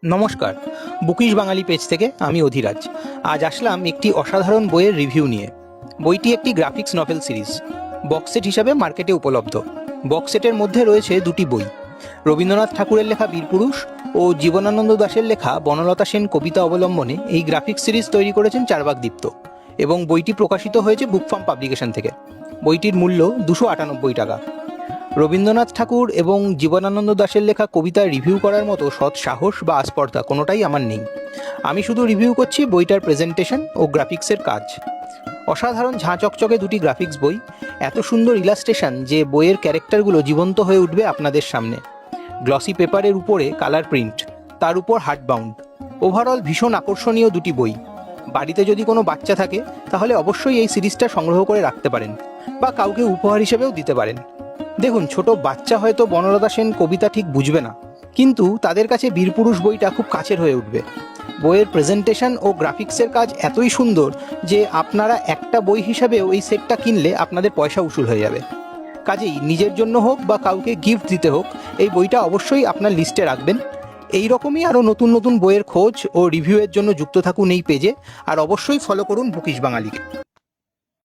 নমস্কার, বুকিশ বাঙালি পেজ থেকে আমি অধিরাজ। আজ আসলাম একটি অসাধারণ বইয়ের রিভিউ নিয়ে। বইটি একটি graphics novel series, box set হিসাবে মার্কেটে উপলব্ধ। বক্স সেটের মধ্যে রয়েছে দুটি বই, রবীন্দ্রনাথ ঠাকুরের লেখা বীরপুরুষ ও জীবনানন্দ দাশের লেখা বনলতা সেন কবিতা অবলম্বনে এই গ্রাফিক্স সিরিজ তৈরি করেছেন চারবাক দীপ্ত এবং বইটি প্রকাশিত হয়েছে বুকফার্ম পাবলিকেশন থেকে। বইটির মূল্য 298 টাকা। রবীন্দ্রনাথ ঠাকুর এবং জীবনানন্দ দাশের লেখা কবিতার রিভিউ করার মতো সৎ সাহস বা আস্পর্ধা কোনোটাই আমার নেই। আমি শুধু রিভিউ করছি বইটার প্রেজেন্টেশন ও গ্রাফিক্সের কাজ। অসাধারণ ঝাঁ চকচকে দুটি গ্রাফিক্স বই, এত সুন্দর ইলাস্ট্রেশন যে বইয়ের ক্যারেক্টারগুলো জীবন্ত হয়ে উঠবে আপনাদের সামনে। গ্লসি পেপারের উপরে কালার প্রিন্ট, তার উপর হার্ডবাউন্ড। ওভারঅল ভীষণ আকর্ষণীয় দুটি বই। বাড়িতে যদি কোনো বাচ্চা থাকে তাহলে অবশ্যই এই সিরিজটা সংগ্রহ করে রাখতে পারেন বা কাউকে উপহার হিসেবেও দিতে পারেন। দেখুন, ছোট বাচ্চা হয়তো বনলতা সেন কবিতা ঠিক বুঝবে না, কিন্তু তাদের কাছে বীরপুরুষ বইটা খুব কাছের হয়ে উঠবে। বইয়ের প্রেজেন্টেশন ও গ্রাফিক্সের কাজ এতই সুন্দর যে আপনারা একটা বই হিসাবেও এই সেটটা কিনলে আপনাদের পয়সা উসুল হয়ে যাবে। কাজেই নিজের জন্য হোক বা কাউকে গিফট দিতে হোক, এই বইটা অবশ্যই আপনার লিস্টে রাখবেন। এই রকমই আরও নতুন নতুন বইয়ের খোঁজ ও রিভিউয়ের জন্য যুক্ত থাকুন এই পেজে, আর অবশ্যই ফলো করুন বুকিশ বাঙালিকে।